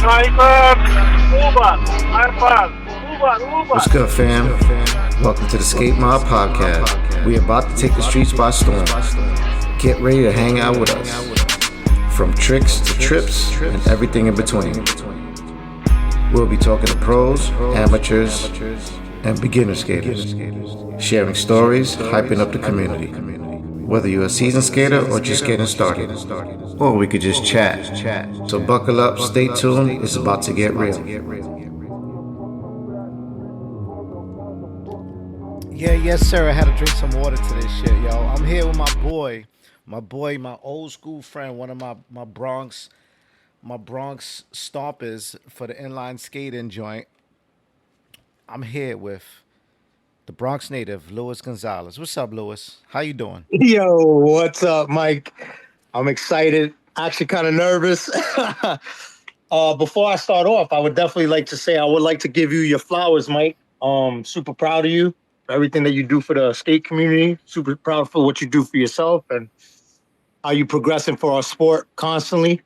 What's good, fam? Welcome to the Skate Mob Podcast. We about to take the streets by storm. Get ready to hang out with us. From tricks to trips and everything in between. We'll be talking to pros, amateurs, and beginner skaters. Sharing stories, hyping up the community. Whether you're a seasoned skater or just getting started. Or we could just chat. So buckle up, stay tuned, it's about to get real. Yeah, yes, sir. I had to drink some water to this shit, yo. I'm here with my boy, my old school friend, one of my Bronx stompers for the inline skating joint. I'm here with the Bronx native, Louis Gonzalez. What's up, Louis? How you doing? Yo, what's up, Mike? I'm excited. Actually, kind of nervous. Before I start off, I would definitely like to say I would like to give you your flowers, Mike. Super proud of you for everything that you do for the skate community. Super proud for what you do for yourself and how you progressing for our sport constantly.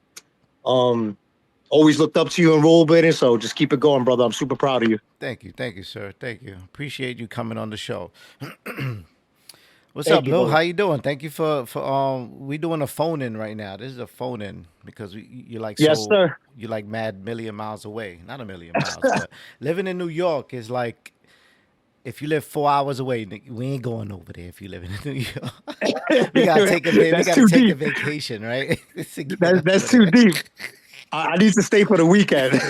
Always looked up to you in rollerblading, so just keep it going, brother. I'm super proud of you. Thank you, sir. Thank you. Appreciate you coming on the show. What's up, Lou? How you doing? Thank you for we doing a phone in right now. This is a phone in because you're like sir. You're like mad million miles away. Not a million miles, but living in New York is like if you live 4 hours away, we ain't going over there. If you live in New York, we gotta take a vacation, right? That's too deep. I need to stay for the weekend.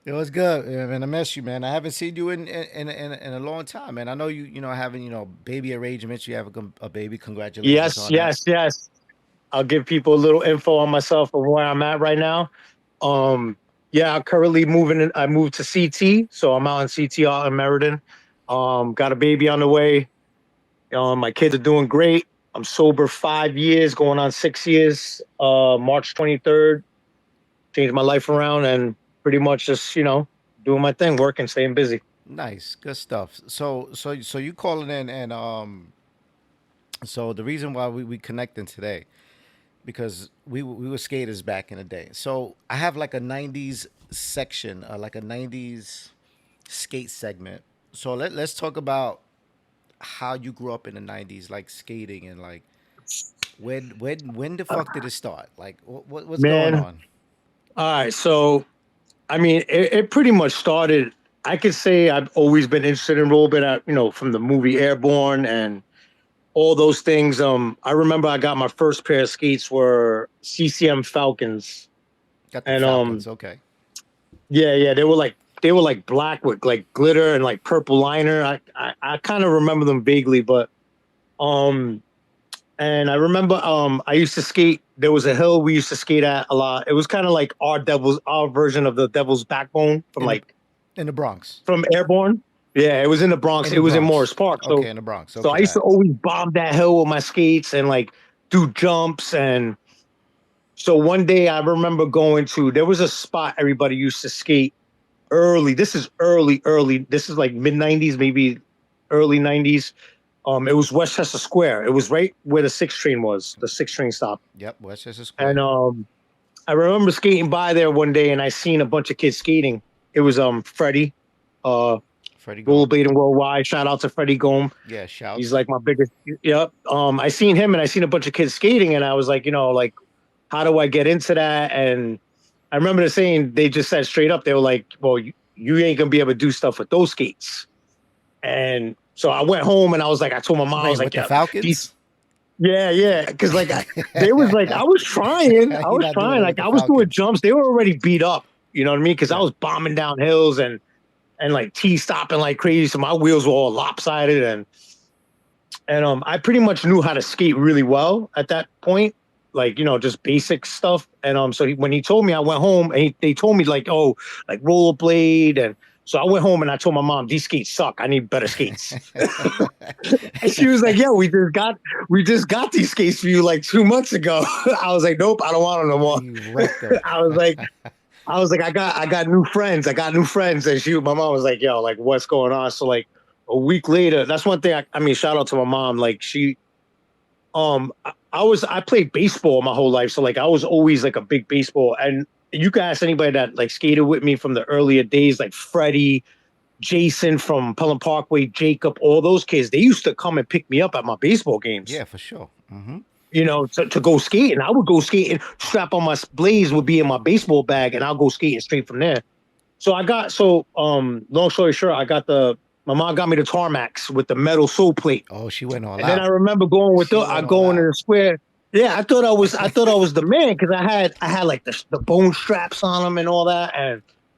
It was good, man. I miss you, man. I haven't seen you in a long time, man. I know you having baby arrangements. You have a baby. Congratulations. Yes. I'll give people a little info on myself and where I'm at right now. I'm currently moving. I moved to CT, so I'm out in CT out in Meriden. Got a baby on the way. My kids are doing great. I'm sober 5 years, going on 6 years. March 23rd, changed my life around and pretty much just, doing my thing, working, staying busy. Nice, good stuff. So you calling in and so the reason why we connecting today, because we were skaters back in the day. So I have like a 90s section, like a 90s skate segment. So let's talk about how you grew up in the 90s, like skating, and like when the fuck did it start? Like what's going on? All right, so I mean it pretty much started. I could say I've always been interested in rollerblading, from the movie Airborne and all those things. I remember I got my first pair of skates were CCM Falcons. Got the Falcons, okay. Yeah, they were like black with like glitter and like purple liner. I kind of remember them vaguely, but and I remember I used to skate. There was a hill we used to skate at a lot. It was kind of like our version of the Devil's Backbone from in the Bronx. From Airborne. Yeah, it was in the Bronx. It was in Morris Park. So, okay, in the Bronx. Okay. So I used to always bomb that hill with my skates and like do jumps. And so one day I remember there was a spot everybody used to skate early. This is early. This is like mid 90s, maybe early 90s. It was Westchester Square. It was right where the 6 train was, the 6 train stop. Yep, Westchester Square. And I remember skating by there one day and I seen a bunch of kids skating. It was Freddie Rollerblading Worldwide. Shout out to Freddie Gome. Yeah, shout. He's like my biggest. Yep. I seen him and I seen a bunch of kids skating and I was like, how do I get into that? And I remember they just said straight up, they were like, well, you ain't gonna be able to do stuff with those skates. And so I went home and I was like, I told my mom, I was like, the Falcons? Yeah. Cause like, they was like, I was trying, like I was doing jumps. They were already beat up, you know what I mean? Cause I was bombing down hills and like T-stopping like crazy. So my wheels were all lopsided and I pretty much knew how to skate really well at that point. Like, just basic stuff. And so when he told me, I went home and they told me like, oh, like rollerblade. And so I went home and I told my mom, these skates suck. I need better skates. And she was like, yeah, we just got these skates for you like 2 months ago. I was like, nope, I don't want them no more. I was like, I got new friends. And my mom was like, yo, like what's going on? So like a week later, that's one thing. I mean, shout out to my mom. Like she, I played baseball my whole life. So like I was always like a big baseball. And you can ask anybody that like skated with me from the earlier days, like Freddie, Jason from Pelham Parkway, Jacob, all those kids. They used to come and pick me up at my baseball games. Yeah, for sure. You know, to go skating. I would go skating, strap on my blades would be in my baseball bag, and I'll go skating straight from there. So long story short, my mom got me the Tarmacs with the metal sole plate. Oh, she went all out. And then I remember going with going in the square. Yeah, I thought I was the man because I had like the bone straps on them and all that,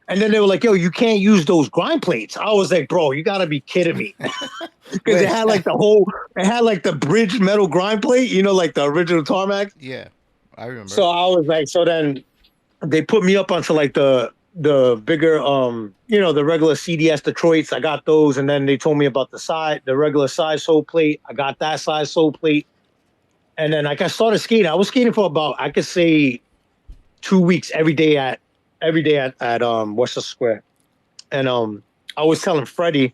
and then they were like, "Yo, you can't use those grind plates." I was like, "Bro, you gotta be kidding me!" Because it had like the bridge metal grind plate, you know, like the original Tarmac. Yeah, I remember. So I was like, so then they put me up onto like the bigger, you know, the regular CDS Detroits. I got those, and then they told me about the regular size sole plate. I got that size sole plate, and then like I started skating. I was skating for about, I could say, 2 weeks every day at Westchester Square, and I was telling Freddie,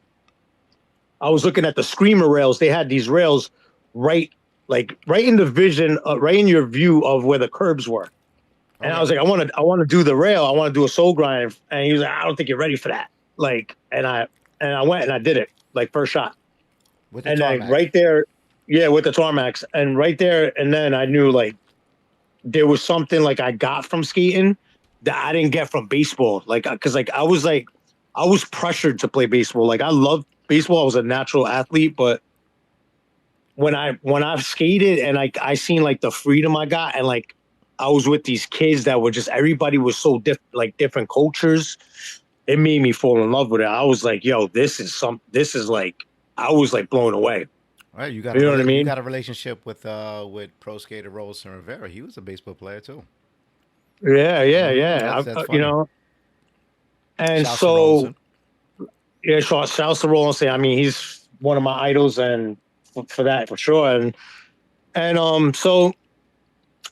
I was looking at the screamer rails. They had these rails right in the vision, right in your view of where the curbs were. And I was like, I want to do the rail. I want to do a soul grind. And he was like, I don't think you're ready for that. Like, and I went and I did it, like first shot. With the and Tarmac. then right there, yeah, with the Tarmacs. And right there, and then I knew like there was something like I got from skating that I didn't get from baseball. Like, cause like I was pressured to play baseball. Like I loved baseball. I was a natural athlete, but when I skated and like I seen like the freedom I got, and like I was with these kids that were just, everybody was so different cultures. It made me fall in love with it. I was like, yo, I was like blown away. Right, you know what I mean? You got a relationship with pro skater Rolson Rivera. He was a baseball player too. Yeah. That's you know, and Shouts so shouts to Rolson. I mean, he's one of my idols, and for that for sure. And so,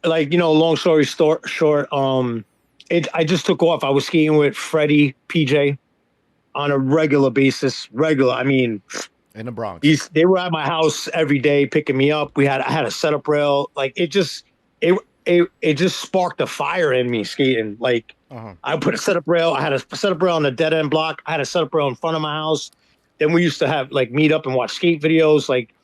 like, you know, long story short, I just took off. I was skating with Freddie, PJ, on a regular basis. I mean, in the Bronx. They were at my house every day picking me up. I had a setup rail. Like it just sparked a fire in me skating. Like I put a setup rail. I had a setup rail on the dead end block. I had a setup rail in front of my house. Then we used to have like meet up and watch skate videos. Like,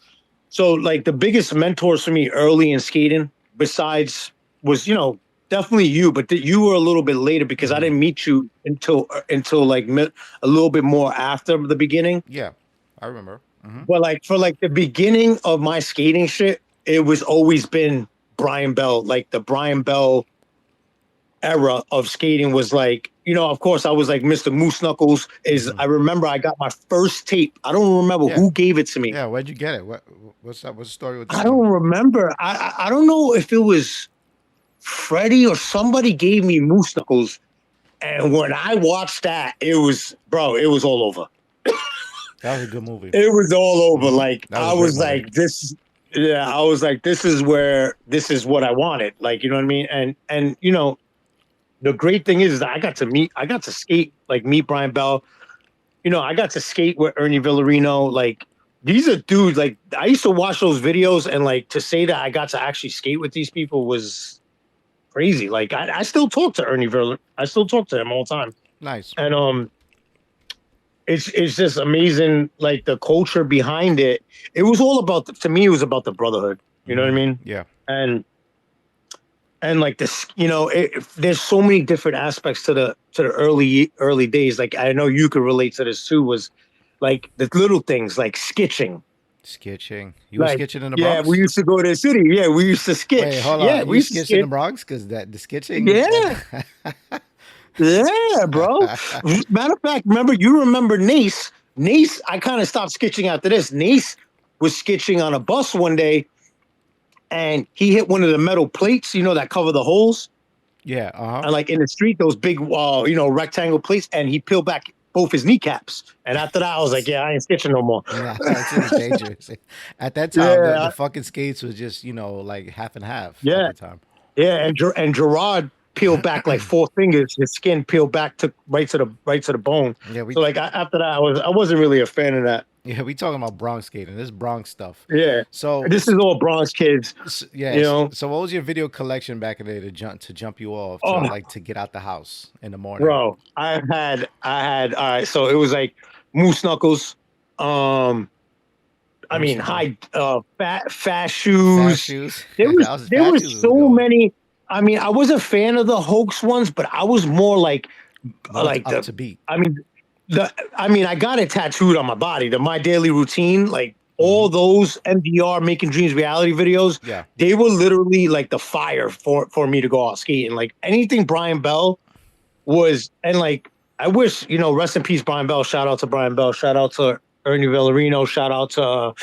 so like the biggest mentors for me early in skating, besides, was, you know, definitely you, but you were a little bit later because I didn't meet you until like a little bit more after the beginning. Yeah, I remember. But like for like the beginning of my skating shit, it was always been Brian Bell. Like the Brian Bell era of skating was like, you know, of course I was like Mr. Moose Knuckles. I remember I got my first tape. I don't remember who gave it to me. Yeah, where'd you get it? What's that? What's the story with that? I don't remember. I don't know if it was Freddie or somebody gave me Moose Knuckles. And when I watched that, it was all over. That was a good movie. It was all over. Like I was like, this is what I wanted. Like, you know what I mean? And you know, the great thing is that I got to skate, like meet Brian Bell. You know, I got to skate with Ernie Villarino. Like, these are dudes, like I used to watch those videos, and like to say that I got to actually skate with these people was crazy. Like I still talk to Ernie Villarino. I still talk to him all the time. Nice. And it's just amazing, like the culture behind it. It was all about, to me, it was about the brotherhood. You know what I mean? Yeah. And like this, you know, there's so many different aspects to the early days. Like I know you could relate to this too. Was like the little things like skitching. You were skitching in the Bronx? Yeah, we used to go to the city. Yeah, we used to skitch. Wait, hold on. Yeah, we skitched in the Bronx because the skitching. Yeah. Yeah, bro. Matter of fact, you remember Nace? Nace, I kind of stopped skitching after this. Nace was skitching on a bus one day, and he hit one of the metal plates, you know, that cover the holes. Yeah. And like in the street, those big, you know, rectangle plates, and he peeled back both his kneecaps. And after that, I was like, yeah, I ain't skitching no more. Yeah, it's dangerous. At that time, the fucking skates was just, you know, like half and half. Yeah. At the time. Yeah, and Gerard peeled back like 4 fingers. His skin peeled back right to the bone. Yeah, so like after that, I wasn't really a fan of that. Yeah, we talking about Bronx skating. This is Bronx stuff. Yeah. So This is all Bronx kids, yeah. you know. So what was your video collection back in the day to jump you off to Oh, like to get out the house in the morning? bro, all right. So it was like Moose Knuckles. I mean, fast Fast shoes. shoes. There was there Fast was shoes was so going. many. I mean, I was a fan of the hoax ones, but I was more like More up the. to beat. I mean, I got it tattooed on my body. The My Daily Routine, like all those MDR Making Dreams Reality videos. Yeah. They were literally like the fire for me to go out skating. Like anything Brian Bell was, and like I wish, rest in peace, Brian Bell. Shout out to Brian Bell. Shout out to Ernie Villarino. Shout out to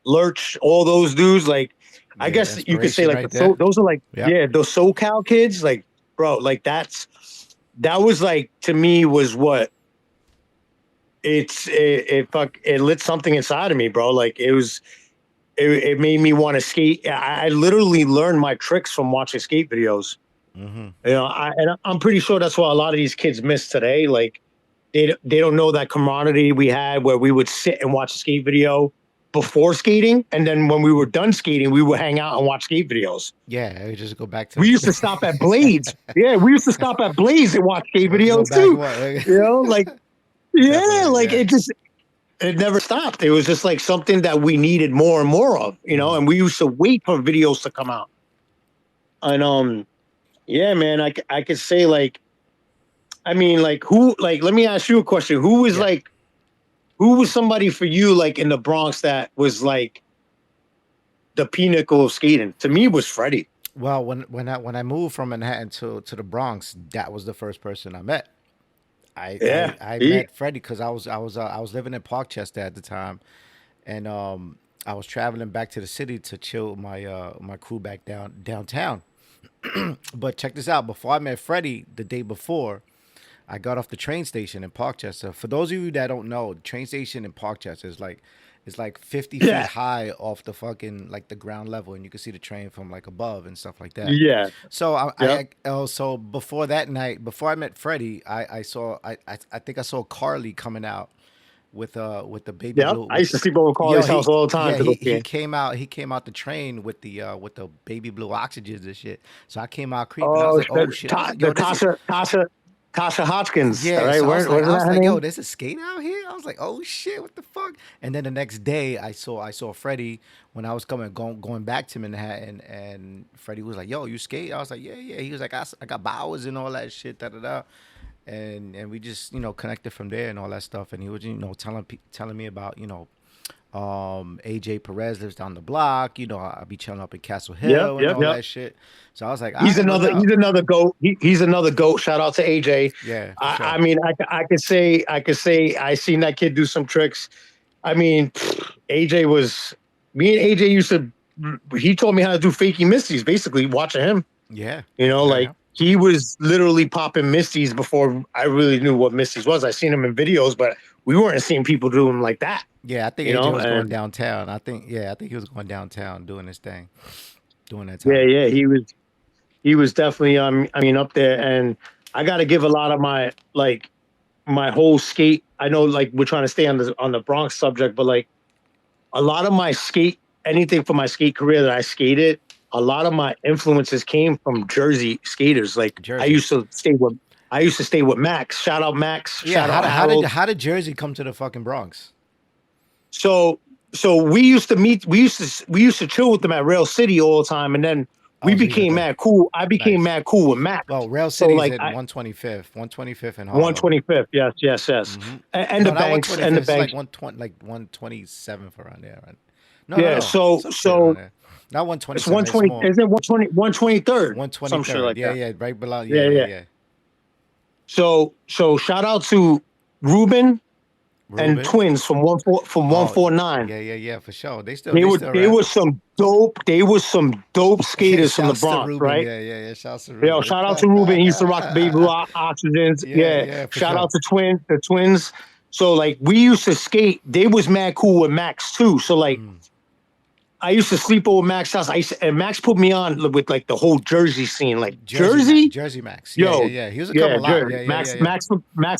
Lurch. All those dudes. Like, I guess you could say like right there. those are like Yep. those SoCal kids. Like, bro, like that was like to me was what it lit something inside of me, bro. Like it made me want to skate. I literally learned my tricks from watching skate videos. Mm-hmm. And I'm pretty sure that's what a lot of these kids miss today. Like they don't know that camaraderie we had where we would sit and watch a skate video before skating, and then when we were done skating, we would hang out and watch skate videos. Yeah, we just go back to. We used to stop at Blades. Yeah, we used to stop at Blades and watch skate videos too. Like it never stopped. It was just like something that we needed more and more of, and we used to wait for videos to come out. And yeah, man, I could say like, I mean, like who, like, let me ask you a question. Who was somebody for you, like in the Bronx that was like the pinnacle of skating? To me, it was Freddie. Well, when I moved from Manhattan to the Bronx, that was the first person I met. I met Freddie because I was living in Parkchester at the time, and I was traveling back to the city to chill my crew back downtown. But check this out. Before I met Freddie, the day before, I got off the train station in Parkchester. For those of you that don't know, the train station in Parkchester is like 50 feet high off the fucking like the ground level, and you can see the train from like above and stuff like that. Yeah. So so before that night, before I met Freddie, I think I saw Carly coming out with the baby blue. I used to sleep over Carly's house all the time. He came out the train with the baby blue oxygens and shit. So I came out creeping. I was like, oh shit. Tasha Hodgkins. Yeah, right? So I was like, yo, there's a skate out here. I was like, oh shit, what the fuck? And then the next day, I saw Freddie when I was going back to Manhattan, and Freddie was like, yo, you skate? I was like, yeah. He was like, I got bowers and all that shit, and we just connected from there and all that stuff. And he was telling me about AJ Perez lives down the block. I'll be chilling up in Castle Hill and all that shit. So I was like, he's another goat. He's another goat. Shout out to AJ. Yeah. Sure. I mean, I could say I seen that kid do some tricks. I mean, AJ was me and AJ used to. He told me how to do fakie misties. Basically, watching him. Yeah. Like he was literally popping misties before I really knew what misties was. I seen him in videos, but we weren't seeing people do them like that. Yeah, I think AJ was going downtown. I think he was going downtown doing his thing, doing that time. Yeah, he was definitely up there. And I got to give a lot of my whole skate. I know like we're trying to stay on the Bronx subject, but like a lot of my anything for my skate career that I skated, a lot of my influences came from Jersey skaters. Like Jersey. I used to stay with Max. Shout out Max. Yeah, how did Jersey come to the fucking Bronx? So we used to chill with them at Rail City all the time, and then we became mad cool. I became mad cool with Max. Well, Rail City is at 125th and Harlem. 125th, yes. Mm-hmm. And the banks, like 120, like 127th around there, right? No, yeah. No. So not 120. It's 120. Is it 120? 123rd. 123rd. Some shit like that. Yeah, right below. Yeah. So shout out to Ruben and Twins from 149. Yeah, for sure. They were some dope skaters from the Bronx, right? Yeah. Shout out to Ruben. He used to rock the baby blue oxygens. Yeah. Shout out to the Twins. So like we used to skate. They was mad cool with Max too. So like I used to sleep over Max's house. And Max put me on with like the whole Jersey scene, like Jersey, Jersey Max. Yo, Yeah. He was a couple lot. Yeah. Max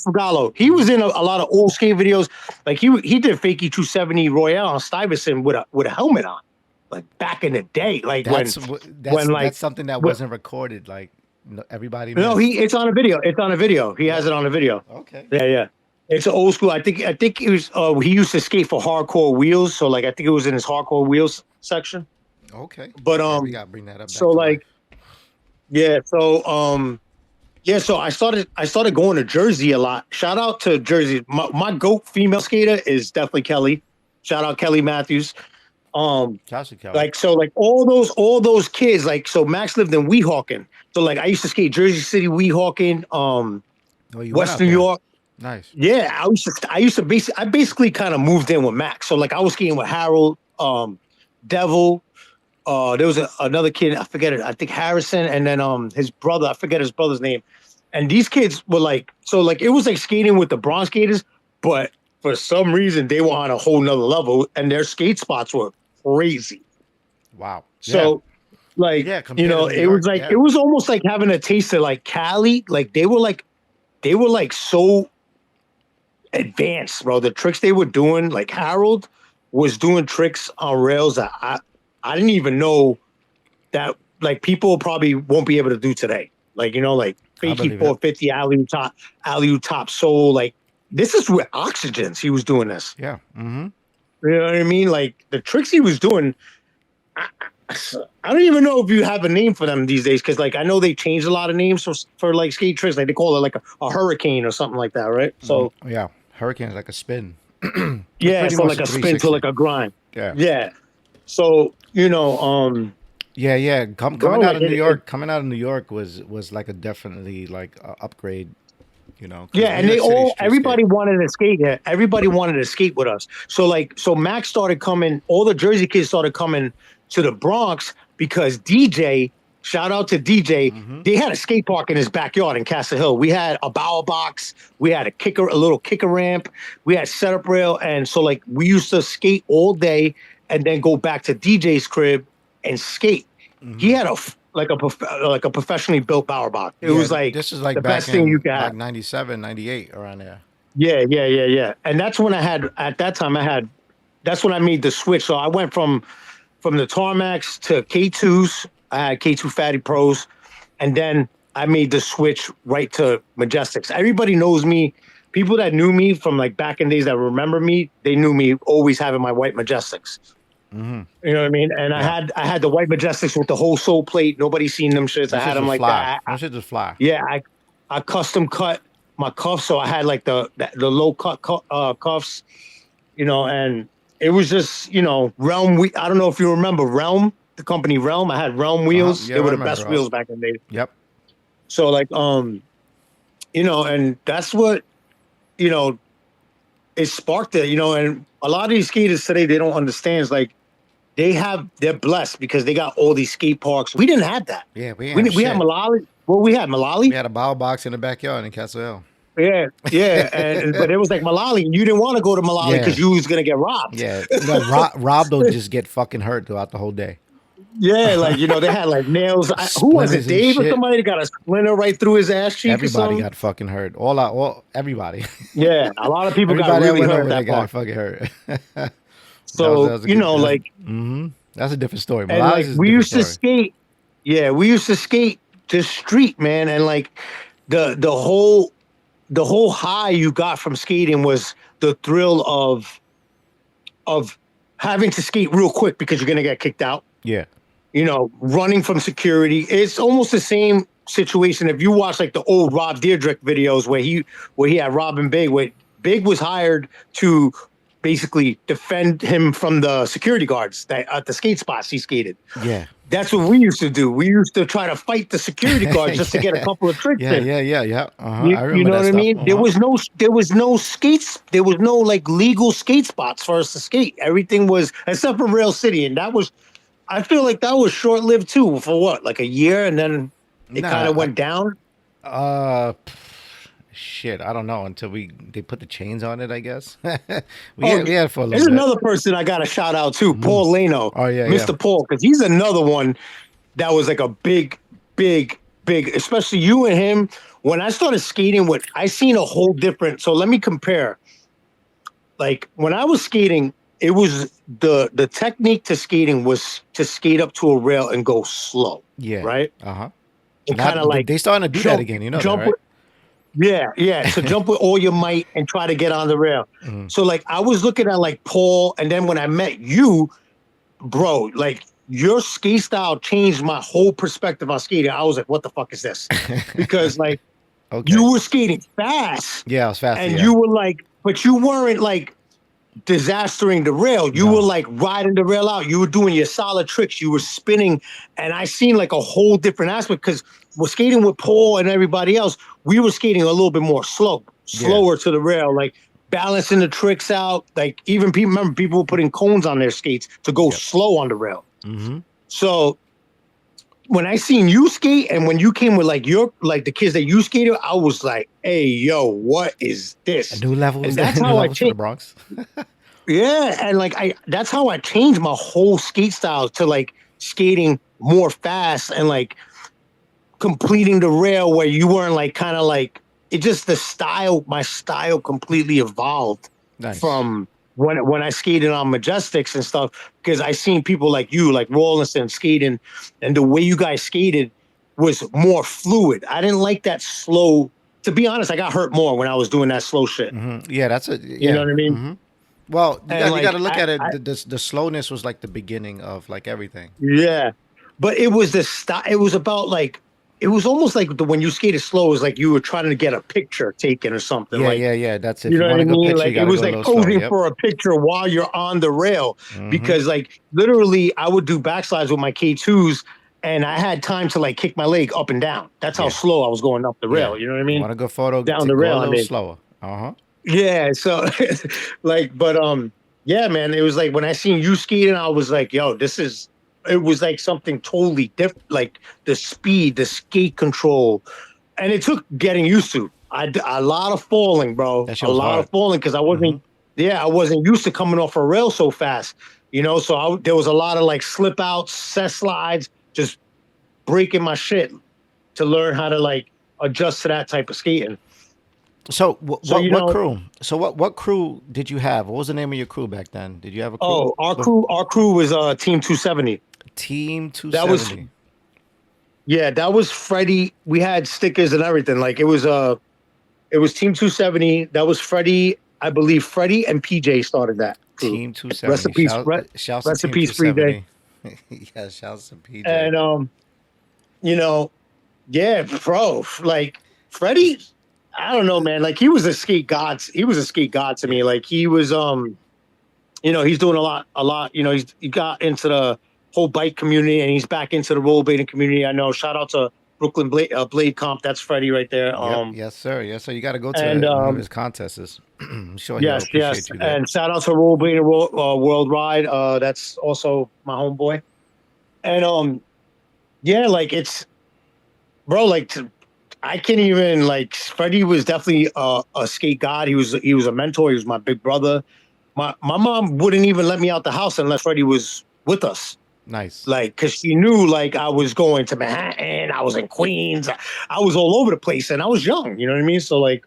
Fugallo. He was in a lot of old skate videos. Like he did Fakey 270 Royale on Stuyvesant with a helmet on, like back in the day. Like that's that's something that wasn't recorded. Like everybody. No, it's on a video. It's on a video. He has it on a video. Okay. Yeah. It's an old school. I think it was. He used to skate for Hardcore Wheels, so like I think it was in his Hardcore Wheels section. Okay. But we gotta bring that up. So like, so I started going to Jersey a lot. Shout out to Jersey. My GOAT female skater is definitely Kelly. Shout out Kelly Matthews. Kelly. Like so, like all those kids. Like so, Max lived in Weehawken. So like I used to skate Jersey City, Weehawken, West New York. Nice. Yeah, I used to basically kind of moved in with Max. So like I was skating with Harold, Devil. There was another kid, I forget it. I think Harrison, and then his brother. I forget his brother's name. And these kids were like, so like it was like skating with the Bronx skaters, but for some reason they were on a whole nother level, and their skate spots were crazy. Wow. So. Like, you know, it was like it was almost like having a taste of like Cali. Like they were like so advanced, bro. The tricks they were doing, like Harold was doing tricks on rails that I didn't even know that like people probably won't be able to do today. Like, you know, like Fakey 450, alley top soul. Like this is with Oxygens. He was doing this. Yeah. Mm-hmm. You know what I mean? Like the tricks he was doing. I don't even know if you have a name for them these days, because like I know they changed a lot of names for like skate tricks. Like they call it like a hurricane or something like that, right? So yeah, hurricane is like a spin. Yeah, so like a spin to like a grind. Yeah. So you know, yeah. Coming out of New York was like a definitely like upgrade. You know. Yeah, and everybody wanted to skate. Yeah, everybody wanted to skate with us. So Max started coming. All the Jersey kids started coming to the Bronx because DJ, shout out to DJ, they had a skate park in his backyard in Castle Hill. We had a bower box, we had a little kicker ramp, we had setup rail, and so like we used to skate all day and then go back to DJ's crib and skate. He had a professionally built bower box. It was like this is like the back best thing you got. Like 97, 98 around there. Yeah. And that's when that's when I made the switch. So I went from the Tarmacs to K2s. I had K2 Fatty Pros, and then I made the switch right to Majestics. Everybody knows me. People that knew me from like back in days that remember me, they knew me always having my white Majestics. You know what I mean? And I had the white Majestics with the whole sole plate. Nobody seen them shits. I had them like that. That shit just fly. Yeah, I custom cut my cuffs, so I had like the low cut cuffs, you know, and it was just, you know, Realm. I don't know if you remember Realm, the company Realm. I had Realm wheels. Yeah, they were the best wheels back in the day. Yep. So like, you know, and that's what, you know, it sparked it, you know, and a lot of these skaters today, they don't understand. It's like they're blessed because they got all these skate parks. We didn't have that. Yeah, we had Malali. Well, we had Malali. We had a bow box in the backyard in Castle Hill. Yeah, but it was like Malali, and you didn't want to go to Malali because you was gonna get robbed. Yeah, no, Rob will just get fucking hurt throughout the whole day. Yeah, like, you know, they had like nails. Who was it, Dave or somebody got a splinter right through his ass cheek? Everybody got fucking hurt. Everybody. Yeah, a lot of people got really hurt that part. Got fucking hurt. So that was you know, like, that's a different story. And like we used to skate. Yeah, we used to skate the street, man, and like the whole high you got from skating was the thrill of having to skate real quick because you're gonna get kicked out. Yeah. You know, running from security. It's almost the same situation. If you watch like the old Rob Deerdrick videos where he had Robin Big, where Big was hired to basically defend him from the security guards that at the skate spots he skated. Yeah. That's what we used to do. We used to try to fight the security guards just to get a couple of tricks in. Yeah. You know what I mean? There was no skates. There was no like legal skate spots for us to skate. Everything was, except for Rail City, and that was, I feel like that was short lived too. For what, like a year, and then it kind of went down. Shit, I don't know until they put the chains on it. I guess Oh, we had it for a there's little bit. another person I got to shout out too, Paul Lano, Oh yeah, yeah. Mr. Paul, because he's another one that was like a big, big, big, especially you and him. When I started skating, I seen a whole different. So let me compare. Like when I was skating, it was the technique to skating was to skate up to a rail and go slow. Yeah. Right. Uh-huh. And kind of like They starting to do that again. You know that, right? Yeah. So jump with all your might and try to get on the rail. So like I was looking at like Paul, and then when I met you, bro, like your skate style changed my whole perspective on skating. I was like, what the fuck is this? Because like you were skating fast. Yeah, I was fast. And you were like, but you weren't like disastering the rail. You were like riding the rail out. You were doing your solid tricks. You were spinning. And I seen like a whole different aspect because we're skating with Paul and everybody else. We were skating a little bit more slower to the rail, like balancing the tricks out. Like even people were putting cones on their skates to go slow on the rail. Mm-hmm. So when I seen you skate and when you came with like the kids that you skated, I was like, hey, yo, what is this? A new level. And that's how I changed the Bronx. Yeah. And like that's how I changed my whole skate style to like skating more fast and like completing the rail where you weren't like kind of like it just my style completely evolved from when I skated on Majestics and stuff, because I seen people like you, like Rawlinson skating, and the way you guys skated was more fluid. I didn't like that slow. To be honest, I got hurt more when I was doing that slow shit. Mm-hmm. Yeah, that's it. Yeah. You know what I mean? Mm-hmm. Well, you got to look at it. I, The slowness was like the beginning of like everything. Yeah, but it was the style. It was about like. It was almost like when you skated slow, it was like you were trying to get a picture taken or something. Yeah. That's it. You know what I mean? Like it was like posing slow, for a picture while you're on the rail, because like literally I would do backslides with my K2s and I had time to like kick my leg up and down. That's how slow I was going up the rail. You know what I mean? Want a good photo? Down the rail, a little slower. Yeah. So like, but yeah, man, it was like when I seen you skating, I was like, yo, it was like something totally different, like the speed, the skate control. And it took getting used to. A lot of falling, bro. A lot of falling because I wasn't, I wasn't used to coming off a rail so fast, you know? So there was a lot of like slip outs, set slides, just breaking my shit to learn how to like adjust to that type of skating. So what crew? So what crew did you have? What was the name of your crew back then? Did you have a crew? Oh, our crew was Team 270. Team 270. That was Freddie. We had stickers and everything. Like it was Team 270. That was Freddie. I believe Freddie and PJ started that crew. Team 270. Rest in peace, Free Day. Yeah, shouts to PJ. And you know, yeah, bro. Like Freddie, I don't know, man. Like he was a skate god. He was a skate god to me. Like he was, you know, he's doing a lot. You know, he got into the whole bike community and he's back into the rollerblading community. I know. Shout out to Brooklyn Blade Comp. That's Freddie right there. Yes, sir. Yes, sir. You got to go to one of his contests. I'm sure he'll appreciate you there. And shout out to Rollerblading Worldwide. That's also my homeboy. And yeah, like it's, bro. Like I can't even like. Freddie was definitely a skate god. He was a mentor. He was my big brother. My mom wouldn't even let me out the house unless Freddie was with us. Nice. Like, cause she knew like I was going to Manhattan, I was in Queens, I was all over the place and I was young, you know what I mean? So like,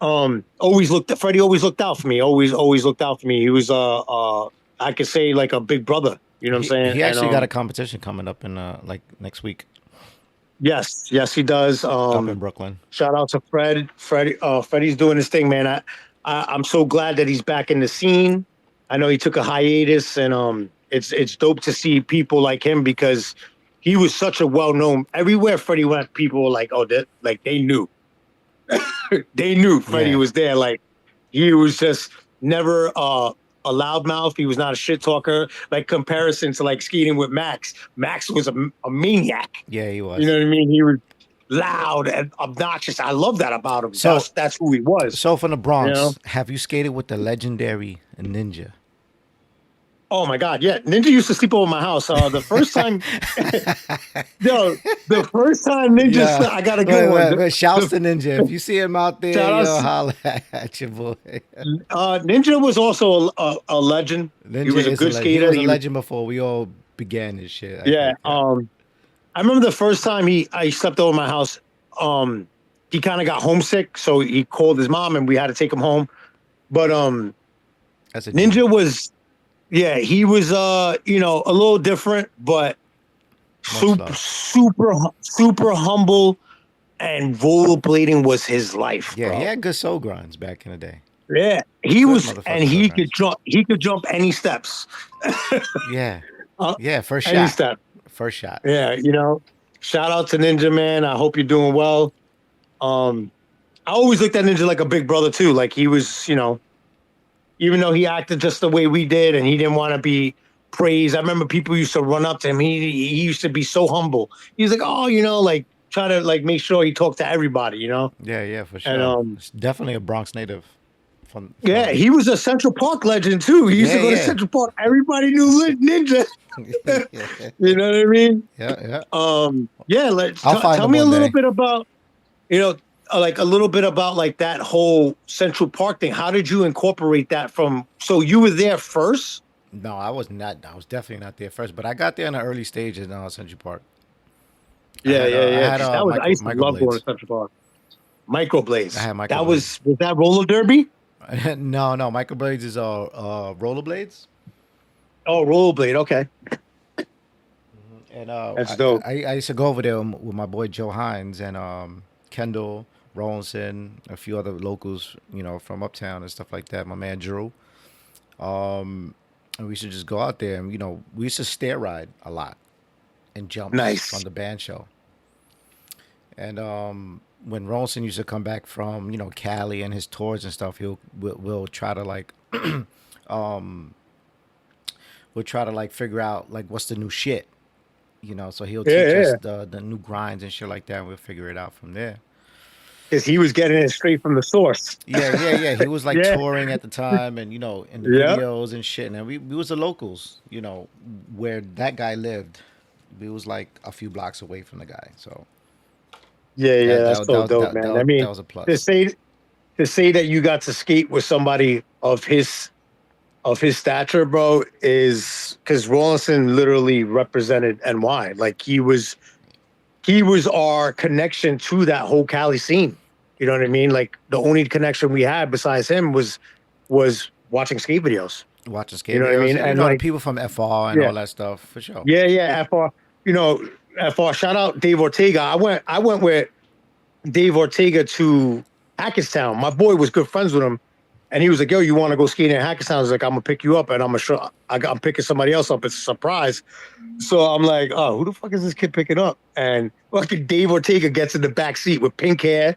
Freddie always looked out for me, always looked out for me. He was, I could say like a big brother, you know what I'm saying? He actually got a competition coming up in like next week. Yes, he does. Up in Brooklyn. Shout out to Freddie's doing his thing, man. I'm so glad that he's back in the scene. I know he took a hiatus and, it's dope to see people like him because he was such a well-known. Everywhere Freddie went, people were like, "Oh, they knew." They knew Freddie was there. Like he was just never a loudmouth. He was not a shit talker. Like comparison to like skating with Max. Max was a maniac. Yeah, he was. You know what I mean? He was loud and obnoxious. I love that about him. So that's who he was. So from the Bronx, have you skated with the legendary Ninja? Oh my God, yeah. Ninja used to sleep over my house. The first time, no, the first time Ninja, Yeah. I got a good one. Wait. Shouts to Ninja. If you see him out there, Shout yo, out, holla at your boy. Ninja was also a legend. He Ninja was a is a good legend. He skater. was a legend before we all began this shit. I Yeah. think. Yeah. I remember the first time I slept over my house. He kind of got homesick, so he called his mom, and we had to take him home. But That's a G. Ninja was, yeah, he was a little different, but Much super, love. super humble, and rollerblading was his life, Yeah, he bro. had good soul grinds back in the day. Yeah, he Good was, and motherfucking soul grinds. he could jump any steps, Yeah. uh, Yeah. First any shot. step. First shot. Yeah, shout out to Ninja, man. I hope you're doing well. Um, I always looked at Ninja like a big brother too. Like he was, even though he acted just the way we did, and he didn't want to be praised. I remember people used to run up to him. He used to be so humble. He was like, oh, like try to like make sure he talked to everybody. Yeah, for And sure. It's definitely a Bronx native. yeah, he was a Central Park legend too. He used to go to Yeah. Central Park. Everybody knew Ninja. Yeah. You know what I mean? Yeah. Yeah. I'll find Tell him me a one little day. bit about, like a little bit about like that whole Central Park thing. How did you incorporate that from? So you were there first? No, I was not. I was definitely not there first, but I got there in the early stages in Central Park. Yeah, yeah, I yeah. had 'Cause that was I used to love going microblades. to Central Park. I Microblades. had That was microblades. that roller derby? No, microblades is rollerblades, Oh, rollerblade. Okay, and that's dope. I used to go over there with my boy Joe Hines and Kendall Rollinson, a few other locals, from uptown and stuff like that. My man Drew. And we used to just go out there and we used to stair ride a lot and jumps Nice. on the band show. And when Ronson used to come back from Cali and his tours and stuff, we'll try to like we'll try to like figure out like what's the new shit, So he'll Yeah, teach us yeah. the new grinds and shit like that, and we'll figure it out from there. Because he was getting it straight from the source. Yeah. He was like Yeah. touring at the time, and in the Yeah. videos and shit. And we was the locals, where that guy lived. We was like a few blocks away from the guy, so Yeah, yeah. that that That's was- so dope, man. I mean, that was a to plus. say to say that you got to skate with somebody of his stature, bro, is because Rawlinson literally represented NY. Like he was our connection to that whole Cali scene. You know what I mean? Like the only connection we had besides him was watching skate videos. Watching skate You know what I videos, mean? And the like, people from FR and yeah, all that stuff for sure. yeah. FR, FR. Shout out Dave Ortega. I went with Dave Ortega to Hackettstown. My boy was good friends with him. And he was like, yo, you want to go skating in Hackettstown? I was like, I'm going to pick you up and I'm picking somebody else up. It's a surprise. So I'm like, oh, who the fuck is this kid picking up? And fucking Dave Ortega gets in the back seat with pink hair.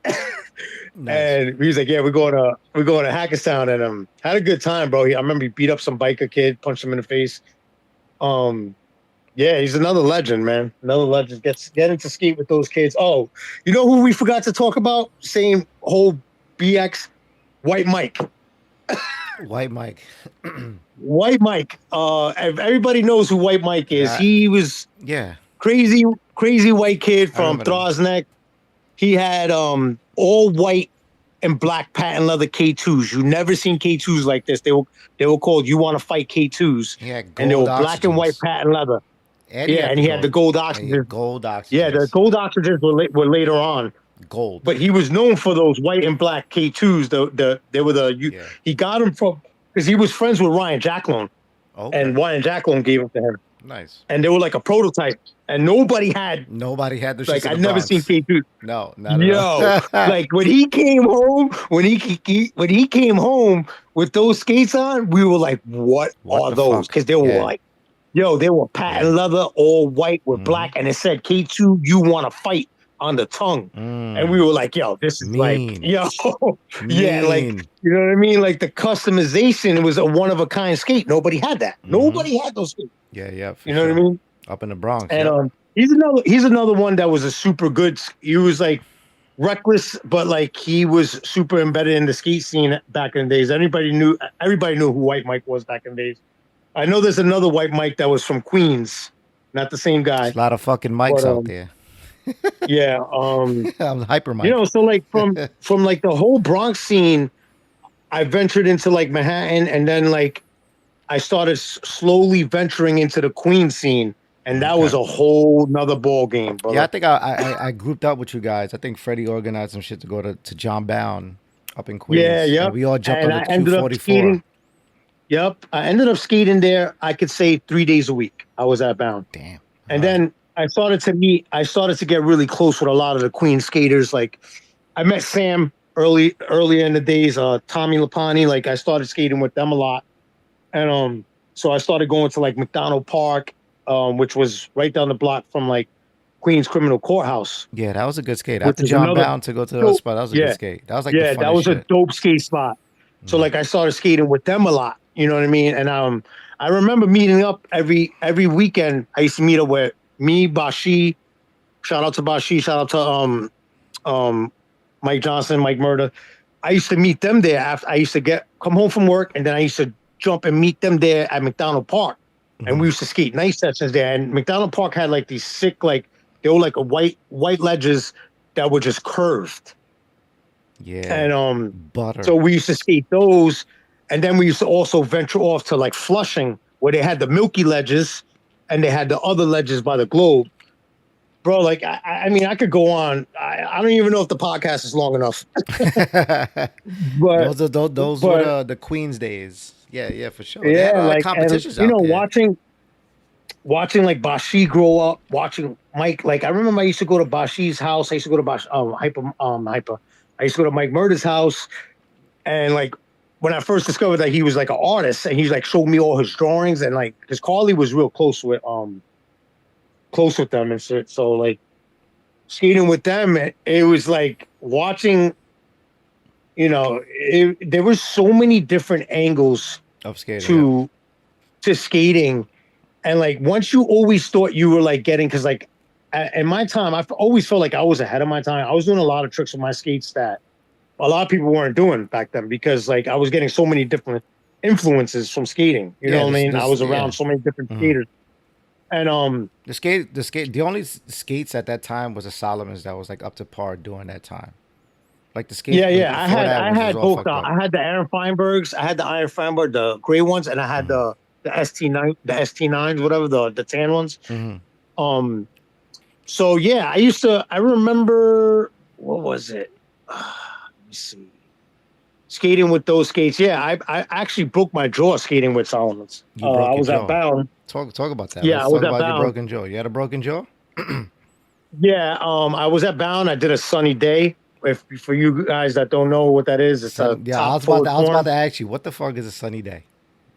Nice. And he was like, yeah, we're going to Hackettstown. And had a good time, bro. I remember he beat up some biker kid, punched him in the face. Yeah, he's another legend, man. Another legend. Getting to skate with those kids. Oh, you know who we forgot to talk about? Same whole BX, White Mike. White Mike. White Mike. Everybody knows who White Mike is. Yeah. He was Yeah. crazy white kid from remember that. Throsneck. He had all white and black patent leather K2s. You never seen K2s like this. They were called "You Want to Fight K2s," He had and they were gold black and white oxygens. patent leather. And Yeah, and he had the gold and he had oxygen. gold oxygens. Yeah, the gold oxygens were later on. Gold. But he was known for those white and black K2s. They were Yeah. he got them from because he was friends with Ryan Jacklone, Okay. and Ryan Jacklone gave them to him, Nice. and they were like a prototype, and nobody had Nobody had the shits like in I've the never Bronx. seen K2s. No, not at Yo, all. like when he came home, when he came home with those skates on, we were like, "What What are the those?" fuck? Because they were Yeah. like, "Yo, they were patent Yeah. leather, all white with Mhm. black, and it said K2, you want to fight on the tongue." And we were like, "Yo, this is Mean. like, yo, yeah, like Mean. you know what I mean? Like the customization was a one of a kind skate. Nobody had that. Mhm. Nobody had those skates. Yeah, for You know sure. what I mean?" Up in the Bronx. And yep. he's another one that was a super good. He was like reckless, but like he was super embedded in the skate scene back in the days. Everybody knew who White Mike was back in the days. I know there's another white Mike that was from Queens, not the same guy. There's a lot of fucking mics But out there. yeah, I'm hyper Mike. so like from like the whole Bronx scene, I ventured into like Manhattan, and then like I started slowly venturing into the Queens scene, and that was a whole nother ball game. Brother. Yeah, I think I grouped up with you guys. I think Freddie organized some shit to go to John Bound up in Queens. Yeah, yep. And we all jumped and on I the ended up 244. skating. Yep, I ended up skating there. I could say 3 days a week. I was at Bound. Damn. And then I started to get really close with a lot of the Queens skaters. Like I met Sam earlier in the days, Tommy Lapani. Like I started skating with them a lot. And so I started going to like McDonald Park, which was right down the block from like Queens Criminal Courthouse. Yeah, that was a good skate. After John Bound to go to the spot, that was a good skate. That was like the funnest that was shit. a dope skate spot. So like I started skating with them a lot. You know what I mean? And I remember meeting up every weekend. I used to meet up with me, Bashi. Shout out to Bashi. Shout out to Mike Johnson, Mike Murder. I used to meet them there after I used to come home from work, and then I used to jump and meet them there at McDonald Park. And we used to skate night sessions there. And McDonald Park had like these sick, like they were like a white ledges that were just curved. Yeah. And butter. So we used to skate those. And then we used to also venture off to like Flushing, where they had the Milky ledges and they had the other ledges by the Globe. Bro, like, I mean, I could go on. I don't even know if the podcast is long enough. But those were the Queens days. Yeah, for sure. Yeah, like competitions and, out there. watching like Bashi grow up, watching Mike. Like I remember I used to go to Bashi's house. I used to go to Hyper. I used to go to Mike Murder's house, and like when I first discovered that he was like an artist, and he like showed me all his drawings, and like because Carly was real close with them and shit. So like skating with them, it was like watching. You know, there were so many different angles of skating to skating, and like once you always thought you were like getting, because like in my time I've always felt like I was ahead of my time. I was doing a lot of tricks with my skates that a lot of people weren't doing back then, because like I was getting so many different influences from skating. You know what I mean? I was around so many different skaters, and the only skates at that time was the Solomons that was like up to par during that time. Like the skate. Yeah. I had both. I had the Aaron Feinbergs. I had the Iron Feinberg, the gray ones, and I had the ST9, the ST9s, whatever, the tan ones. So yeah, I remember, what was it? Let me see. Skating with those skates. Yeah, I actually broke my jaw skating with Solomons. I was at Bound. Talk about that. Yeah, Let's talk about your broken jaw. You had a broken jaw? Yeah, I was at Bound. I did a sunny day. For you guys that don't know what that is, it's I was about to ask you, what the fuck is a sunny day?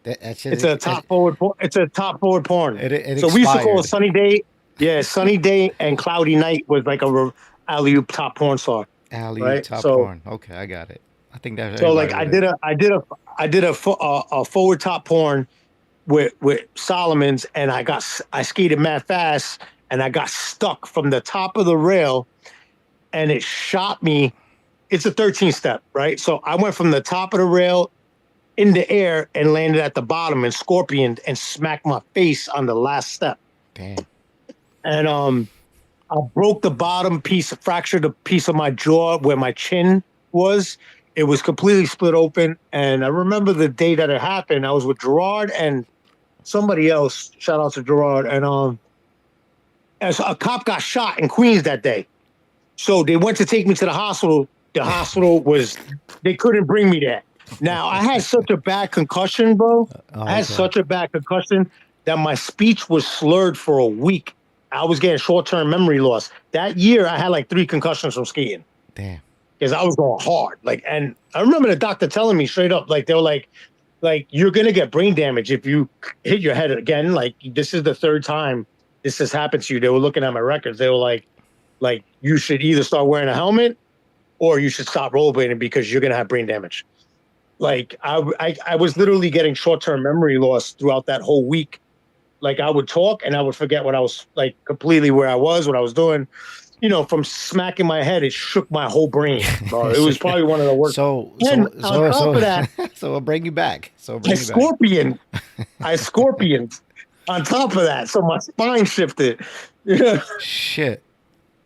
It's a top forward porn. It so we used to call a sunny day. Yeah, sunny day and cloudy night was like a alley-oop top porn star. Alley-oop top porn. Okay, I got it. I think that's so. Like I did a forward top porn with Solomons, and I skated mad fast, and I got stuck from the top of the rail. And it shot me. It's a 13 step, right? So I went from the top of the rail in the air and landed at the bottom and scorpioned and smacked my face on the last step. Damn. And I broke the bottom piece, fractured a piece of my jaw where my chin was. It was completely split open. And I remember the day that it happened. I was with Gerard and somebody else. Shout out to Gerard. And as a cop got shot in Queens that day. So they went to take me to the hospital. The hospital they couldn't bring me there. Now, I had such a bad concussion, bro. I had such a bad concussion that my speech was slurred for a week. I was getting short-term memory loss. That year, I had like 3 concussions from skating. Damn. Because I was going hard. Like, and I remember the doctor telling me straight up, like, they were like, you're going to get brain damage if you hit your head again. Like, this is the 3rd time this has happened to you. They were looking at my records. They were like, you should either start wearing a helmet or you should stop rollerblading because you're going to have brain damage. Like I was literally getting short-term memory loss throughout that whole week. Like I would talk and I would forget what I was like, completely where I was, what I was doing. from smacking my head, it shook my whole brain, bro. It was probably one of the worst. And on top of that, so it'll bring you back. I scorpioned on top of that, so my spine shifted. Shit,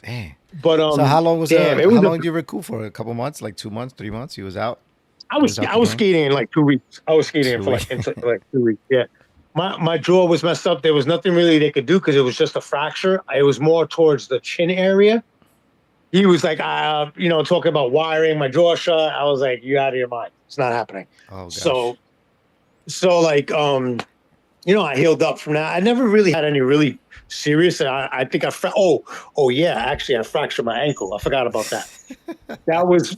damn. But so how long how long did you recoup for? A couple months, like 2 months, 3 months? You was out. I was skating in like 2 weeks. I was skating for like 2 weeks. Yeah. My jaw was messed up. There was nothing really they could do because it was just a fracture. It was more towards the chin area. He was like, talking about wiring my jaw shut. I was like, you out of your mind. It's not happening. Oh, gosh. So like, I healed up from that. I never really had any really serious. I think I fractured my ankle. I forgot about that. that was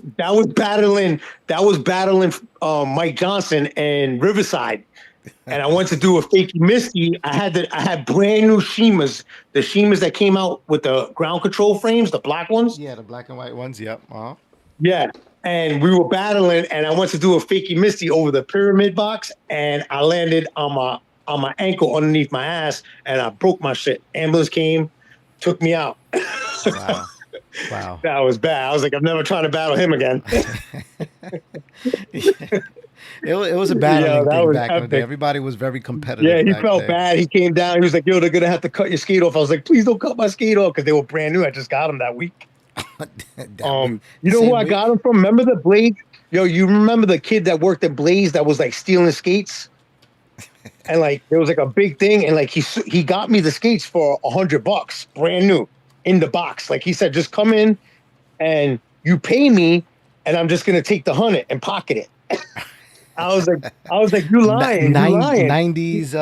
battling Mike Johnson in Riverside. And I went to do a fakey misty. I had brand new Shimas, the Shimas that came out with the ground control frames, the black ones. Yeah, the black and white ones. Yep. Uh-huh. Yeah, and we were battling, and I went to do a fakey misty over the pyramid box, and I landed on my ankle underneath my ass, and I broke my shit. Ambulance came, took me out. Wow. That was bad. I was like, I'm never trying to battle him again. It was a battling thing back in the day. Everybody was very competitive. Yeah, he felt bad. He came down. He was like, yo, they're going to have to cut your skate off. I was like, please don't cut my skate off, because they were brand new. I just got them that week. You know who I got them from? Remember the Blaze? Yo, you remember the kid that worked at Blaze that was like stealing skates? And like, there was like a big thing. And like, he got me the skates for $100, brand new, in the box. Like he said, just come in and you pay me, and I'm just going to take the 100 and pocket it. I was like, you lying. 90's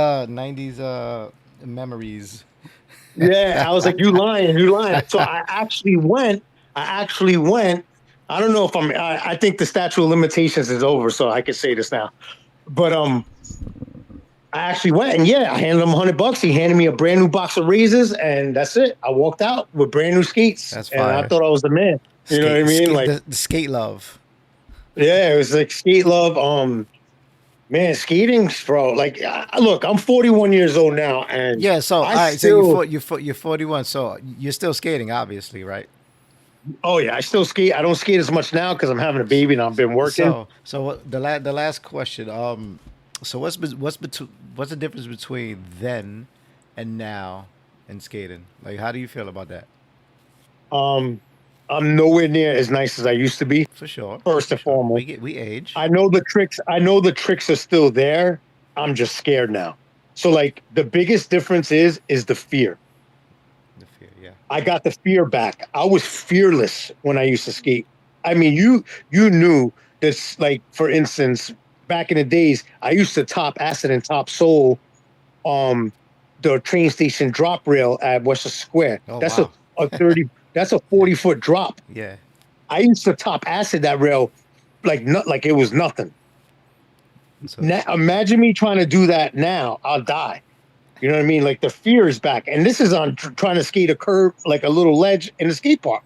memories. Yeah, I was like, you lying. So I actually went. I don't know if I think the statute of limitations is over, so I can say this now. But I actually went, and I handed him $100. He handed me a brand new box of razors, and that's it. I walked out with brand new skates. That's fire. And I thought I was the man. You know what I mean? Like the skate love. Yeah, it was like skate love. Man, skating, bro. Like, look, I'm 41 years old now, and So all right, so you're 41, so you're still skating, obviously, right? Oh yeah, I still skate. I don't skate as much now because I'm having a baby and I've been working. So the last question. So what's the difference between then and now in skating? Like, how do you feel about that? I'm nowhere near as nice as I used to be. For sure. First and foremost, we age. I know the tricks are still there. I'm just scared now. So like the biggest difference is the fear. The fear, yeah. I got the fear back. I was fearless when I used to skate. I mean, you knew this. Like, for instance, back in the days, I used to top acid and top soul, the train station drop rail at Western Square. Oh, that's wow. a 30. That's a 40-foot drop. Yeah. I used to top acid that rail like it was nothing. So, now, imagine me trying to do that now. I'll die. You know what I mean? Like, the fear is back. And this is on trying to skate a curve, like a little ledge in a skate park.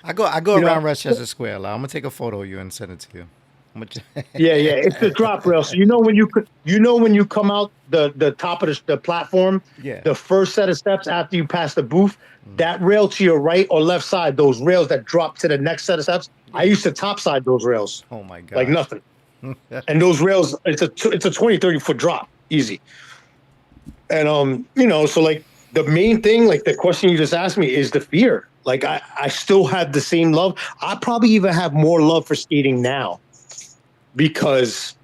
I go around Rochester Square. Like, I'm going to take a photo of you and send it to you. Yeah. It's the drop rail. So when you come out the top of the platform, the first set of steps after you pass the booth, that rail to your right or left side, those rails that drop to the next set of steps, I used to topside those rails. Oh my god. Like nothing. And those rails, it's a 20-30 foot drop, easy. And so like the main thing, like the question you just asked me, is the fear. Like I still have the same love. I probably even have more love for skating now. Because,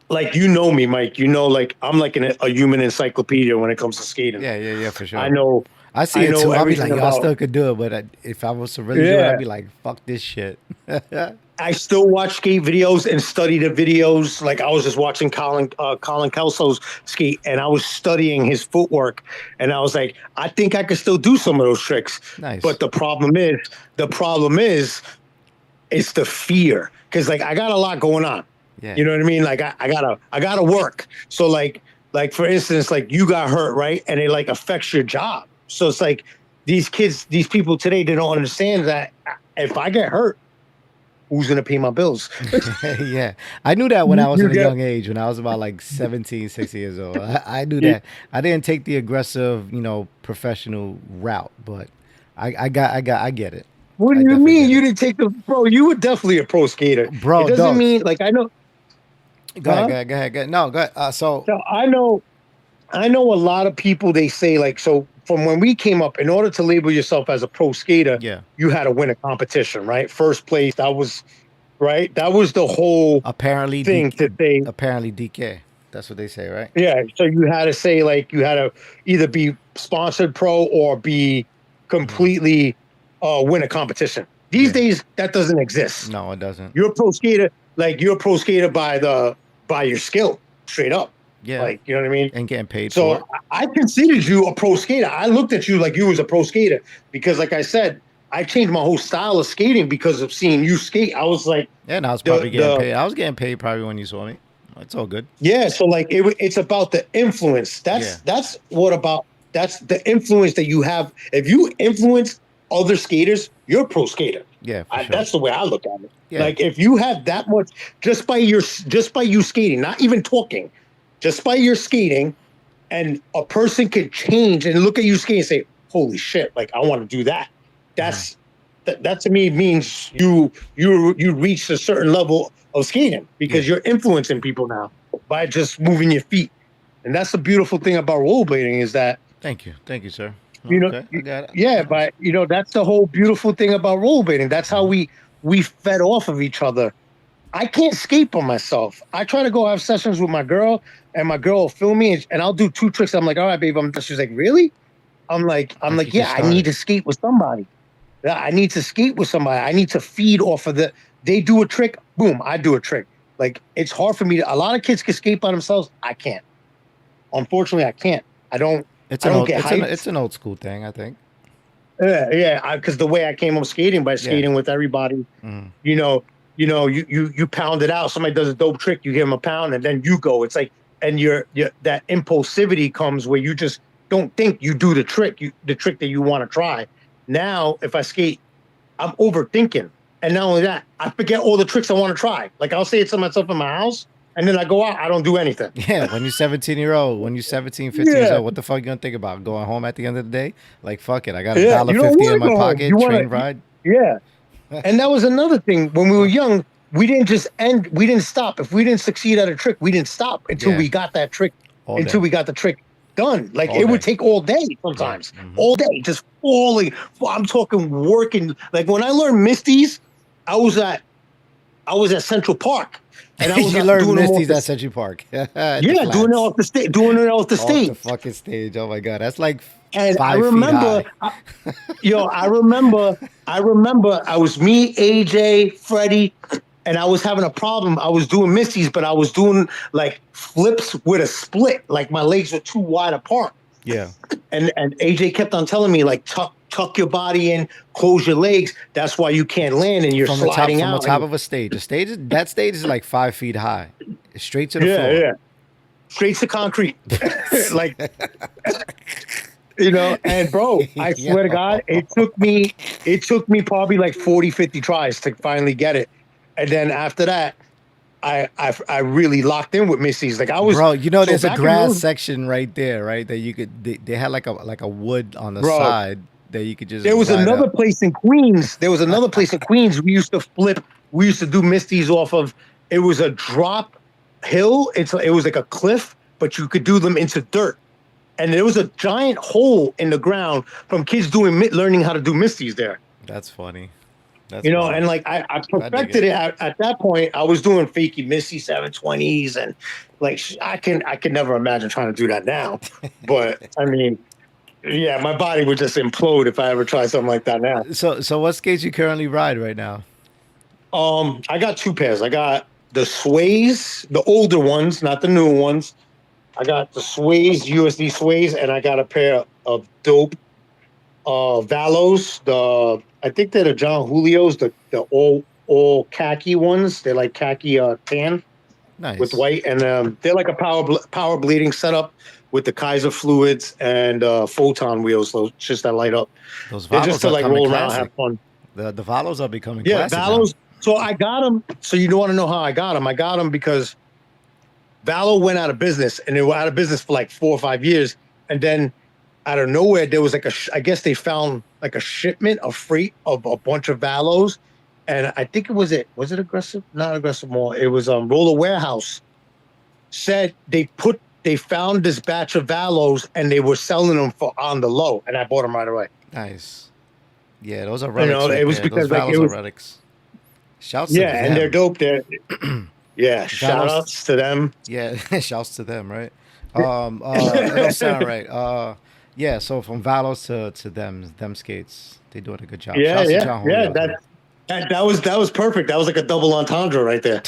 like, you know me, Mike. You know, like, I'm like a human encyclopedia when it comes to skating. Yeah, for sure. I know. I see it too. I'll be like, I still could do it, but if I was to really do it, I'd be like, fuck this shit. I still watch skate videos and study the videos. Like, I was just watching Colin Kelso's skate, and I was studying his footwork, and I was like, I think I could still do some of those tricks. Nice. But the problem is, it's the fear. Because like I got a lot going on, you know what I mean. Like I gotta work. So like for instance, like you got hurt, right? And it like affects your job. So it's like these people today, they don't understand that if I get hurt, who's gonna pay my bills? Yeah, I knew that when I was at a young age. When I was about like 17, 16 years old, I knew that. I didn't take the aggressive, professional route, but I get it. What I do you definitely mean get you it. didn't take the bro? You were definitely a pro skater. It Bro, doesn't dogs. mean like I know. Go ahead, Huh? go ahead, go ahead, go ahead. No, go ahead. So I know a lot of people. They say like so from when we came up. In order to label yourself as a pro skater, Yeah. you had to win a competition, right? First place. That was right. That was the whole Apparently, thing to say. DK. That's what they say, right? Yeah. So you had to say like you had to either be sponsored pro or be Hmm. completely win a competition. These Yeah. days that doesn't exist. No, it doesn't. You're a pro skater, like you're a pro skater by your skill, straight up. Yeah. Like, you know what I mean? And getting paid for So it. I considered you a pro skater. I looked at you like you was a pro skater because, like I said, I changed my whole style of skating because of seeing you skate. I was like, Yeah, and I was probably getting the paid. I was getting paid probably when you saw me. It's all good. yeah. So like it's about the influence. Yeah. That's what about that's the influence that you have. If you influence other skaters, you're a pro skater. Yeah, for sure. That's the way I look at it. Yeah. Like if you have that much just by you skating, not even talking, just by your skating, and a person could change and look at you skating and say, "Holy shit! Like I want to do that." That's that to me means you reached a certain level of skating because you're influencing people now by just moving your feet, and that's the beautiful thing about rollerblading is that Thank you, sir. you know, Okay, I got it. yeah, but you know that's the whole beautiful thing about rollerblading. That's how we fed off of each other. I can't skate by myself. I try to go have sessions with my girl, and my girl will film me, and I'll do 2 tricks. I'm like, all right, babe. She's like, really? I'm like, You yeah, just I need started. to skate with somebody. Yeah, I need to skate with somebody. I need to feed off of the. They do a trick, boom, I do a trick. Like it's hard for me to. A lot of kids can skate by themselves. I can't. Unfortunately, I can't. I don't. It's I an don't old get hyped. it's an old school thing, I think. Yeah. Because the way I came up skating by skating with everybody, Mm. you pound it out. Somebody does a dope trick, you give them a pound, and then you go. It's like, and you're that impulsivity comes where you just don't think you do the trick, the trick that you want to try. Now, if I skate, I'm overthinking, and not only that, I forget all the tricks I want to try. Like I'll say it to myself in my house, and then I go out, I don't do anything. Yeah, when you're 17-year-old, when you're 17, 15 years Yeah. old, what the fuck you gonna think about? Going home at the end of the day? Like, fuck it. I got Yeah, $1.50 you don't want in to my go home. pocket, You want train to, ride. yeah. And that was another thing when we were young. We didn't just end. We didn't stop. If we didn't succeed at a trick, we didn't stop until Yeah. we got that trick. All Until day. we got the trick done. Like All it would day. take all day sometimes. Mhm. All day, just falling. I'm talking working. Like when I learned Misties, I was at Central Park, and I was You learned doing them off Misty's the, at Century Park. At the yeah, doing it flats. off the stage, doing it off the Off the stage. fucking stage. Oh my god, that's like And I 5 feet remember, high. I remember I was me, AJ, Freddie, and I was having a problem. I was doing Misties, but I was doing like flips with a split. Like my legs were too wide apart. Yeah. And AJ kept on telling me like tuck your body in, close your legs. That's why you can't land and you're From sliding the out. top of a stage. That stage is like 5 feet high. Straight to the Yeah, floor. yeah. Straight to concrete. Like and bro, I swear to God, it took me probably like 40, 50 tries to finally get it. And then after that, I really locked in with Missy's. Like I was Bro, so there's a back in grass those- section right there, right? That you could they had like a wood on the Bro, side that you could just There was ride another up. place in Queens. There was another place in Queens we used to flip. We used to do Misties off of. It was a drop hill. It was like a cliff, but you could do them into dirt. And there was a giant hole in the ground from kids learning how to do Misties there. That's funny. That's And funny. like I perfected it at that point. I was doing fakey Misty 720s, and like I can never imagine trying to do that now. But I mean, yeah, my body would just implode if I ever tried something like that now. So what skates you currently ride right now? I got 2 pairs. I got the Sways, the older ones, not the newer ones. I got the Sways, USD Sways, and I got a pair of dope Valos. I think they're the John Julios, the all khaki ones. They're like khaki tan Nice. with white, and they're like a power bleeding setup with the Kaiser fluids and photon wheels, those just that light up. Those They're Valos just to are like coming roll around, classic. have fun. The Valos are becoming Yeah, classic Valos. So I got them. So you don't want to know how I got them. I got them because Valo went out of business, and they were out of business for like 4 or 5 years. And then out of nowhere, there was like I guess they found like a shipment of freight of a bunch of Valos, and I think was it Aggressive? Not Aggressive Mall. It was Roller Warehouse. Said they found this batch of Valos and they were selling them for on the low, and I bought them right away. Nice. Yeah, those are relics. It was because those like Valos are relics. Shouts to them. and they're dope. Yeah, shout outs to them. Yeah, shouts to them, right? It don't sound right. Yeah, so from Valos to them skates, they doing a good job. Yeah, that was perfect. That was like a double entendre right there.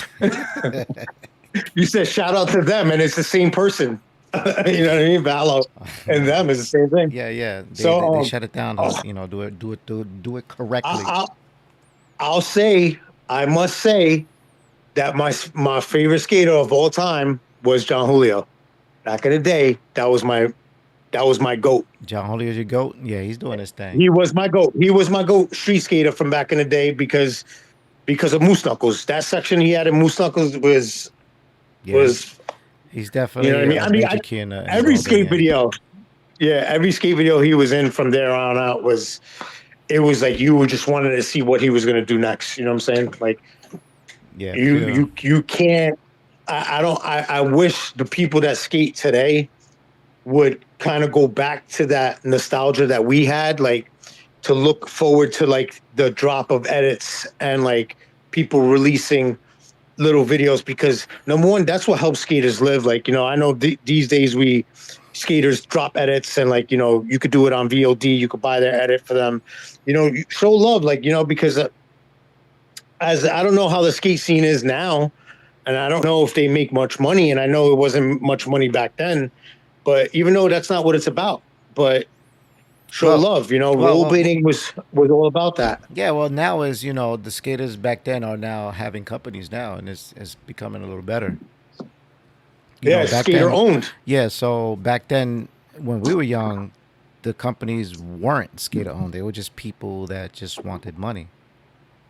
You said shout out to them, and it's the same person. You know what I mean? Valo and them is the same thing. Yeah. They shut it down. Do it correctly. I must say that my favorite skater of all time was John Julio. Back in the day, that was my GOAT. John Julio's your GOAT? Yeah, he's doing his thing. He was my GOAT. He was my GOAT street skater from back in the day because of Moose Knuckles. That section he had in Moose Knuckles was he's definitely every skate video. Yeah, every skate video he was in from there on out was like you were just wanted to see what he was going to do next. You know what I'm saying? Like, yeah, you can't. I wish the people that skate today would kind of go back to that nostalgia that we had, like to look forward to like the drop of edits and like people releasing little videos, because number one, that's what helps skaters live. Like, I know these days skaters drop edits and like, you could do it on VOD, you could buy their edit for them, you show love, like, because as I don't know how the skate scene is now, and I don't know if they make much money, and I know it wasn't much money back then, but even though that's not what it's about, but show love, rollerblading was all about that. Yeah, well, now is, the skaters back then are now having companies now, and it's becoming a little better. Skater owned. Yeah, so back then when we were young, the companies weren't skater owned. They were just people that just wanted money.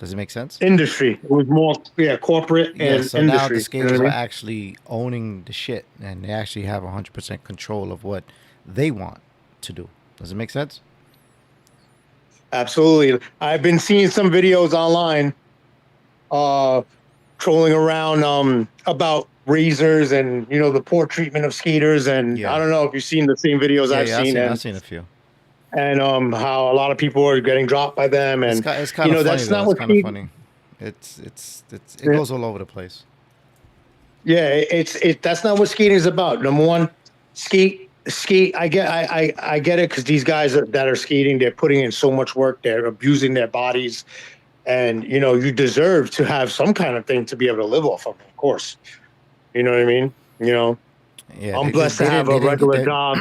Does it make sense? Industry. It was more corporate and so industry. Now the skaters are actually owning the shit, and they actually have 100% control of what they want to do. Does it make sense? Absolutely. I've been seeing some videos online trolling around about razors and, the poor treatment of skaters. And I don't know if you've seen the same videos I've seen. I've seen a few. And how a lot of people are getting dropped by them. And, it's kind of funny, that's not what kind of funny. It goes all over the place. Yeah, that's not what skating is about. Number one, skate. I get it, because these guys that are skating, they're putting in so much work, they're abusing their bodies, and you deserve to have some kind of thing to be able to live off of course. You know what I mean? Yeah, I'm blessed to have a regular job.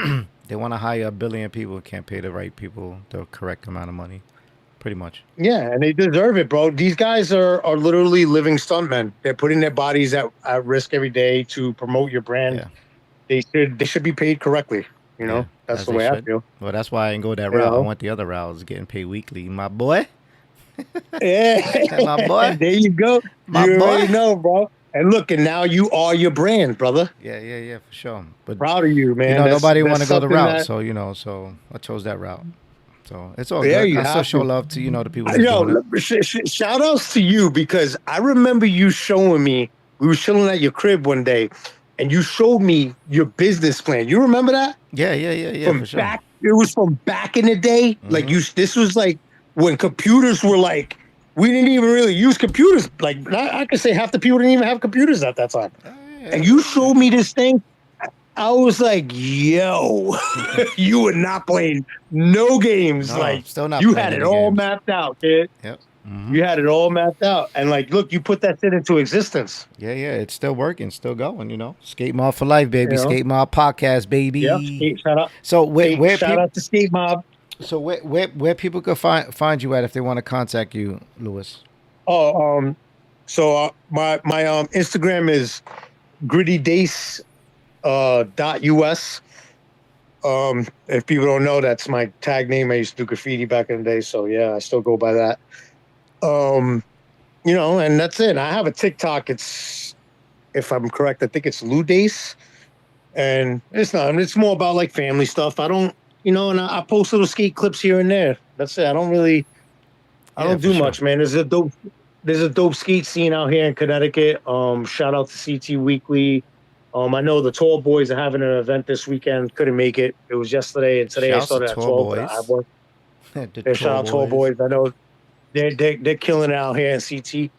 They want to hire 1 billion people who can't pay the right people the correct amount of money, pretty much. Yeah, and they deserve it, bro. These guys are literally living stuntmen. They're putting their bodies at risk every day to promote your brand. Yeah. They should be paid correctly. That's the way I feel. Well, that's why I didn't go that route. I went the other route. I was getting paid weekly. My boy. Yeah. My boy. There you go. You already know, bro. And look, and now you are your brand, brother. Yeah, for sure. But proud of you, man. Nobody want to go the route, so I chose that route. So it's all good. I still show love to the people. Shout outs to you, because I remember you showing me. We were chilling at your crib one day, and you showed me your business plan. You remember that? Yeah. From for sure. It was from back in the day. Mm-hmm. Like this was like when computers were like. We didn't even really use computers. Like, I could say half the people didn't even have computers at that time. And you showed me this thing. I was like, yo, you were not playing no games. No, like, still not. You had it all mapped out, kid. Yep. Mm-hmm. You had it all mapped out. And like, look, you put that shit into existence. Yeah. It's still working, still going, Skate Mob for life, baby. Skate Mob podcast, baby. Yeah, shout out. So where shout out to Skate Mob. So where people could find you at if they want to contact you, Louis? Oh, so my Instagram is grittydace .us. If people don't know, that's my tag name. I used to do graffiti back in the day, so yeah, I still go by that. And that's it. I have a TikTok. It's, if I'm correct, I think it's Lou Dace, and it's more about like family stuff. I don't. And I post little skate clips here and there. That's it. I don't do much, man. There's a dope skate scene out here in Connecticut. Shout out to CT Weekly. I know the Tall Boys are having an event this weekend. Couldn't make it. It was yesterday, and today Shouts I started to at Tall 12. But I Boys. work. Shout out Tall Boys. I know they're killing it out here in CT.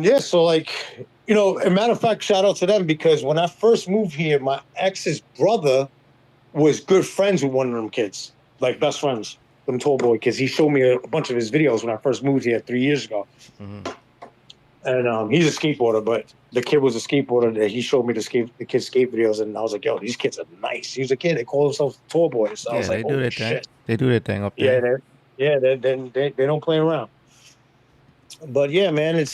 Yeah. So like, a matter of fact, shout out to them because when I first moved here, my ex's brother was good friends with one of them kids, like best friends. Them Tall Boy kids. He showed me a bunch of his videos when I first moved here 3 years ago. Mm-hmm. And he's a skateboarder, but the kid was a skateboarder that he showed me the kid's skate videos, and I was like, yo, these kids are nice. He was a kid. They call themselves Tall Boys. So I was like, they do their thing. They do their thing up there. They don't play around. But yeah, man,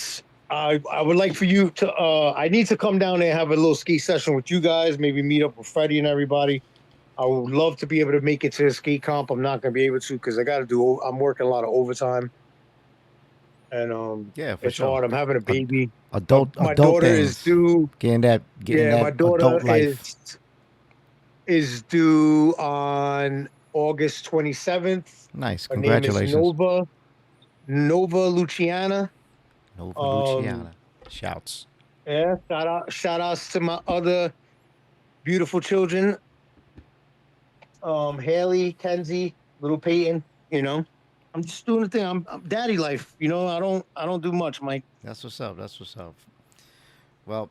I would like for you to I need to come down there and have a little skate session with you guys, maybe meet up with Freddie and everybody. I would love to be able to make it to the skate comp. I'm not going to be able to because I'm working a lot of overtime. And it's sure. hard. I'm having a baby. My daughter things. is due. My daughter is due on August 27th. Nice. Her Congratulations. name is Nova Luciana. Shouts. Yeah, shout outs to my other beautiful children. Haley, Kenzie, little Peyton, I'm just doing the thing. I'm daddy life, I don't do much, Mike. That's what's up. Well,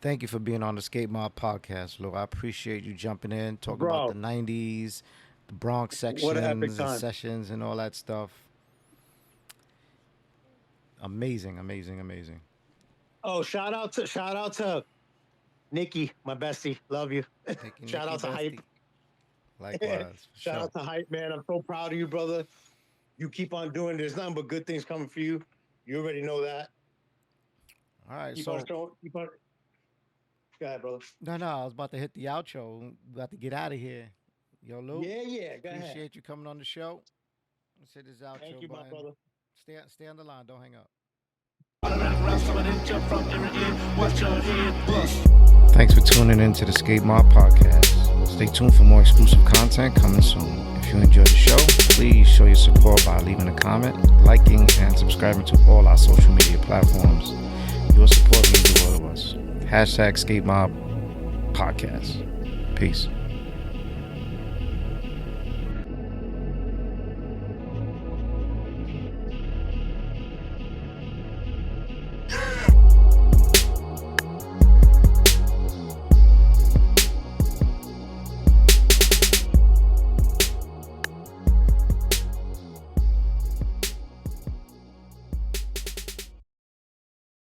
thank you for being on the Skate Mob podcast, Lou. I appreciate you jumping in, talking about the 90s, the Bronx sections, and sessions, and all that stuff. Amazing. Oh, shout out to Nikki, my bestie. Love you. Shout out to bestie. Hype. Likewise. Shout out to Hype, man. I'm so proud of you, brother. You keep on doing. There's nothing but good things coming for you. You already know that. All right. Keep on. Go ahead, brother. No. I was about to hit the outro. About to get out of here. Yo, Lou. Yeah. Go ahead. Appreciate you coming on the show. Let's hit this outro. Thank you, my brother. Stay on the line. Don't hang up. Thanks for tuning in to the Skate Mob podcast. Stay tuned for more exclusive content coming soon. If you enjoyed the show, please show your support by leaving a comment, liking, and subscribing to all our social media platforms. Your support means the world to us. #Skate Mob podcast. Peace.